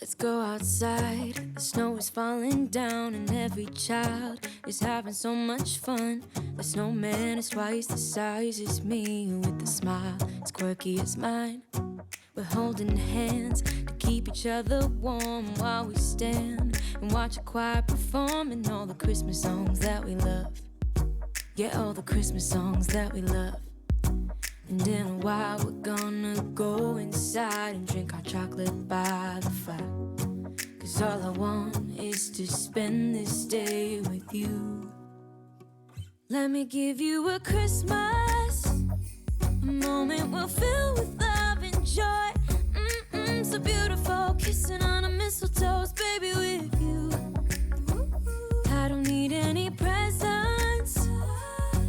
Let's go outside. The snow is falling down and every child is having so much fun. The snowman is twice the size as me, with a smile as quirky as mine. We're holding hands to keep each other warm while we stand and watch a choir performing all the Christmas songs that we love. Yeah, all the Christmas songs that we love. And in a while we're gonna go inside and drink our chocolate by the fire. 'Cause all I want is to spend this day with you. Let me give you a Christmas, a moment we'll fill with love and joy. So beautiful, kissing on a mistletoe, baby, with you. I don't need any presents,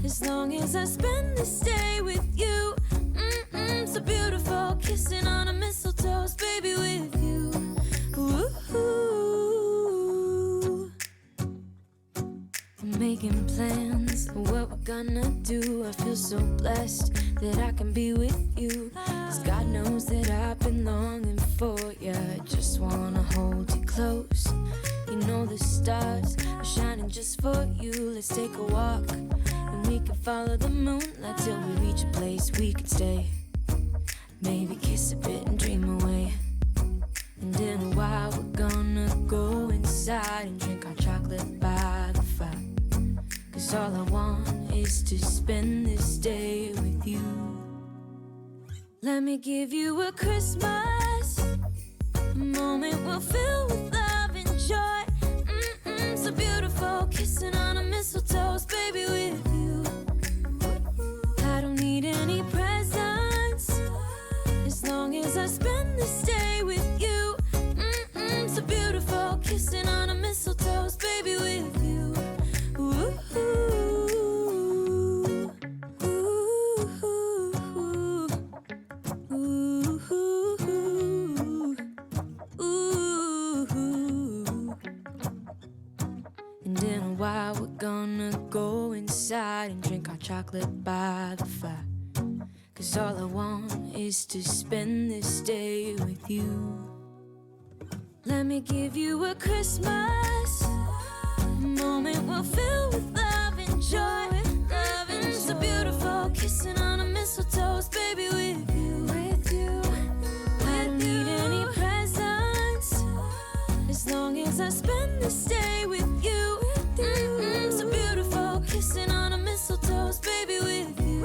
as long as I spend this day with you. So beautiful, kissing on a mistletoe, baby, with you. Ooh. I'm making plans for what we're gonna do. I feel so blessed that I can be with you, 'cause God knows that I've been longing for you. I just wanna hold you close. You know the stars are shining just for you. Let's take a walk and we can follow the moonlight till we reach a place we can stay. Maybe kiss a bit and dream away. And in a while we're gonna go inside and drink our chocolate by the fire. 'Cause all I want is to spend this day with you. Let me give you a Christmas, a moment we'll fill with love and joy. So beautiful, kissing on a mistletoe, baby, with you. I don't need any presents, as long as I spend this day with you. So beautiful, kissing on a mistletoe, baby, with you. Ooh. And in a while we're gonna go inside and drink our chocolate by the fire. 'Cause all I want is to spend this day with you. Let me give you a Christmas, a moment we'll fill with love and joy. Love and so beautiful, kissing on a mistletoe, baby, with you. I don't need any presents, as long as I spend this day with you. So beautiful, kissing on a mistletoe, baby, with you.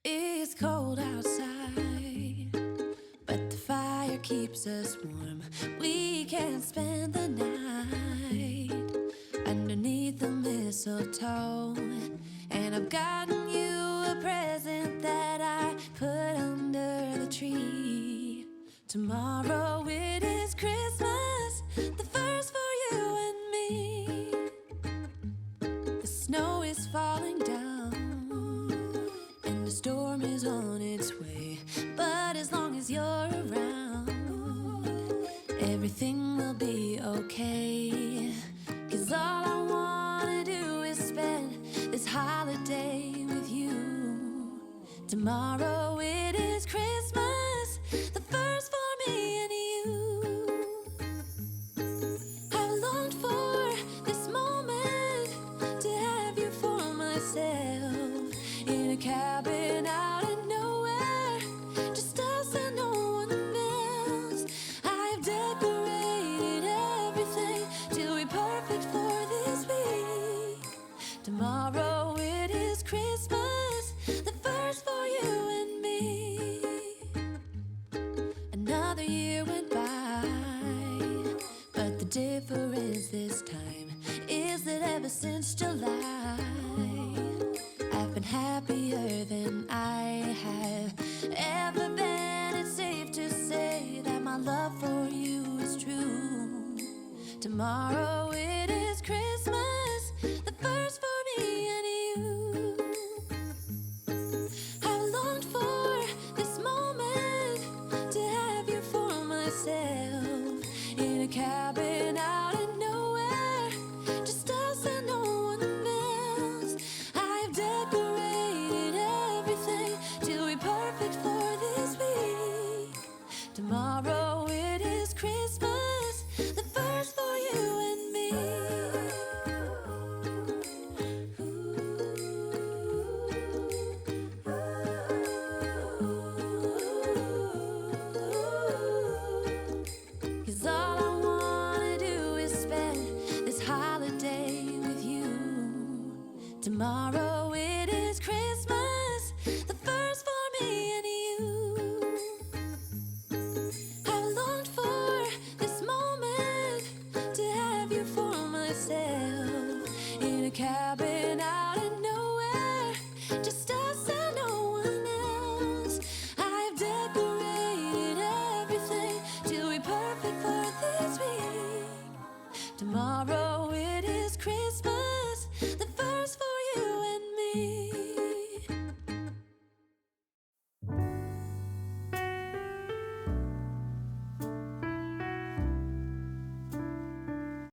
It's cold outside, but the fire keeps us warm. We can spend the night underneath the mistletoe. And I've gotten you a present that I put under the tree. Tomorrow it is Christmas, the first for you and me. The snow is falling down and the storm is on its way. But as long as you're around, everything will be okay. 'Cause all I wanna do is spend this holiday with you. Tomorrow it is Christmas, the first for me and you. I've longed for this moment to have you for myself, in a cabin out in nowhere, just us and no one else. I've decorated everything till we're perfect for this week. Tomorrow it is Christmas, the first for you and me. Another year went by, but the difference this time is that ever since July, I've been happier than I have ever been. It's safe to say that my love for you is true. Tomorrow it is Christmas, the first for me and you. I've longed for this moment to have you for myself, in a cabin out in nowhere, just us and no one else. I've decorated every Tomorrow it is Christmas, the first for you and me.